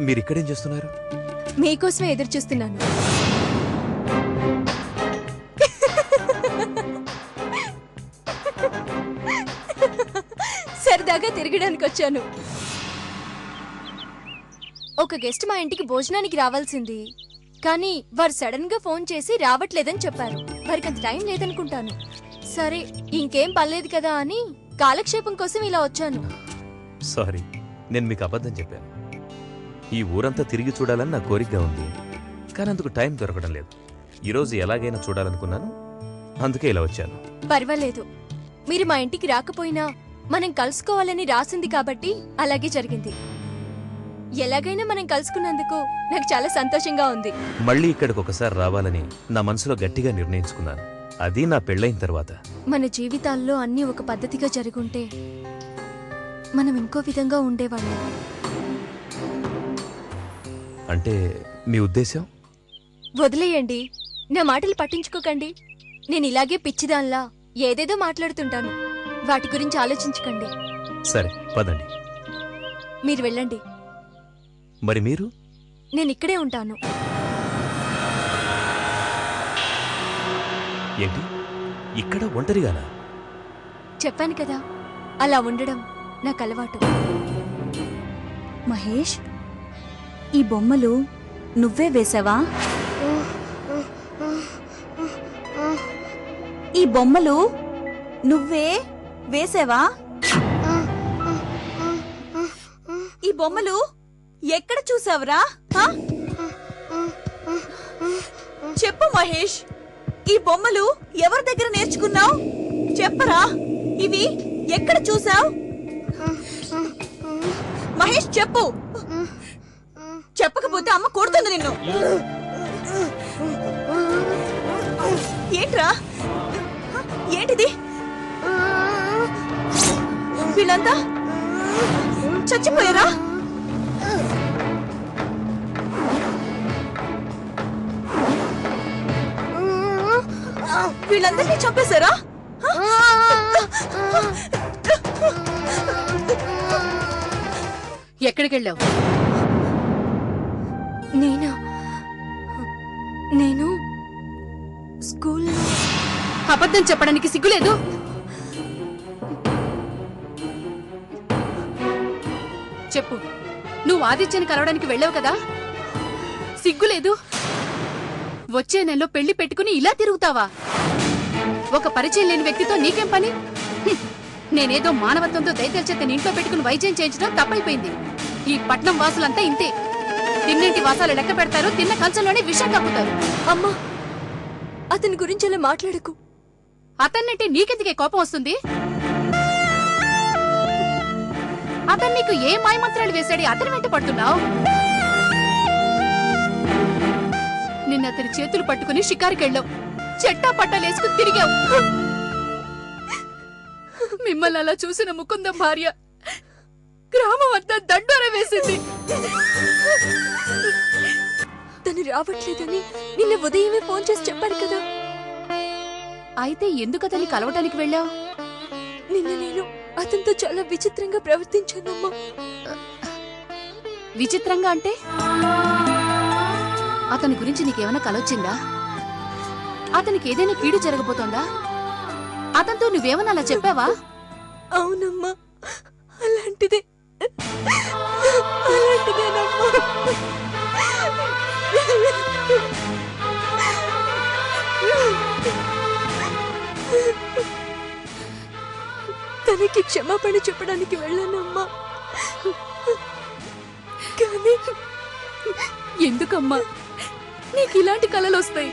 మీరిక్కడేం చేస్తున్నారు? మీకోసమే ఎదురు చూస్తున్నాను. సరదాగా తిరగడానికి వచ్చాను. ఒక గెస్ట్ మా ఇంటికి భోజనానికి రావాల్సింది, కానీ వారు సడన్ గా ఫోన్ చేసి రావట్లేదని చెప్పారు. వారికి అంత టైం లేదనుకుంటాను. సరే, ఇంకేం పర్లేదు కదా అని కాలక్షేపం కోసం ఇలా వచ్చాను. సారీ, నేను మీకు అబద్ధం చెప్పాను. ఈ ఊరంతా తిరిగి చూడాలని నా కోరికగా ఉంది, కానీ అందుకు టైం దొరకడం లేదు. ఈరోజు ఎలాగైనా చూడాలనుకున్నాను, అందుకే ఇలా వచ్చాను. పర్వాలేదు, మీరు మా ఇంటికి రాకపోయినా మనం కలుసుకోవాలని రాసింది కాబట్టి అలాగే జరిగింది. ఎలాగైనా మనం కలుసుకున్నందుకు నాకు చాలా సంతోషంగా ఉంది. మళ్ళీ ఇక్కడికి ఒకసారి రావాలని నా మనసులో గట్టిగా నిర్ణయించుకున్నాను. అది నా పెళ్ళైన తర్వాత. మన జీవితాల్లో అన్నీ ఒక పద్ధతిగా జరుగుంటే మనం ఇంకో విధంగా ఉండేవాళ్ళం. అంటే మీ ఉద్దేశం? వదిలేయండి, నా మాటలు పట్టించుకోకండి. నేను ఇలాగే పిచ్చిదాన్లా ఏదేదో మాట్లాడుతుంటాను. వాటి గురించి ఆలోచించకండి. సరే, పదండి. మీరు వెళ్ళండి. మరి మీరు? నేను ఇక్కడే ఉంటాను. ఏంటి, ఇక్కడ ఒంటరిగానా? చెప్పాను కదా, అలా ఉండడం నాకు అలవాటు. మహేష్, ఈ బొమ్మలు నువ్వే వేసావా? ఈ బొమ్మలు నువ్వే వేసావా? ఈ బొమ్మలు ఎక్కడ చూసావురా? చెప్పు మహేష్, ఈ బొమ్మలు ఎవరి దగ్గర నేర్చుకున్నావు? చెప్పరా, ఇవి ఎక్కడ చూసావు? మహేష్ చెప్పు. చెప్పకపోతే అమ్మ కొడుతుంది నిన్ను. ఏంట్రా, ఏంటిది? వీళ్ళంతా చచ్చిపోయారా? వీళ్ళందరినీ చంపేశారా? ఎక్కడికి వెళ్ళావు? నేను స్కూల్. అబద్ధం చెప్పడానికి సిగ్గులేదు? చెప్పు, నువ్వు ఆదిత్యని కలవడానికి వెళ్ళావు కదా, సిగ్గులేదు? వచ్చే నెలలో పెళ్లి పెట్టుకుని ఇలా తిరుగుతావా? ఒక పరిచయం లేని వ్యక్తితో నీకేం పని? నేనేదో మానవత్వంతో దయతెల్చేతని ఇంట్లో పెట్టుకుని వైద్యం చేయించడం తప్పైపోయింది. ఈ పట్నం వాసులంతా ఇంతే. తిన్నింటి వాసాలు లెక్క పెడతారు, తిన్న కంచంలోనే విషం కప్పుతారు. అమ్మా, అతని గురించి అలా మాట్లాడకు. అతన్నంటే నీకెందుకే కోపం వస్తుంది? అతను నీకు ఏ మాయమంత్రాలు వేశాడు? అతని వెంట పడుతున్నావు. నిన్న అతని చేతులు పట్టుకుని షికారుకెళ్ళావు, చెట్టా పట్టాలేసుకుని తిరిగావు. మిమ్మల్ని అలా చూసిన ముకుందం భార్య గ్రామం అంతా దండోర వేసింది. తను రావట్లేదని నిన్న ఉదయమే ఫోన్ చేసి చెప్పాడు కదా. అయితే ఎందుకు అతన్ని కలవటానికి వెళ్ళావు? నిన్న నేను అతనితో చాలా విచిత్రంగా ప్రవర్తించానమ్మా. విచిత్రంగా అంటే? అతని గురించి నీకేమైనా కలొచ్చిందా? అతనికి ఏదైనా కీడు జరగబోతోందా? అతనితో నువ్వేమన్నా అలా చెప్పావా? అవునమ్మా, అలాంటిదే. అలాంటిదేనమ్మా. తనకి క్షమాపణ చెప్పడానికి వెళ్ళానమ్మా. కానీ ఎందుకమ్మా నీకు ఇలాంటి కలలు వస్తాయి?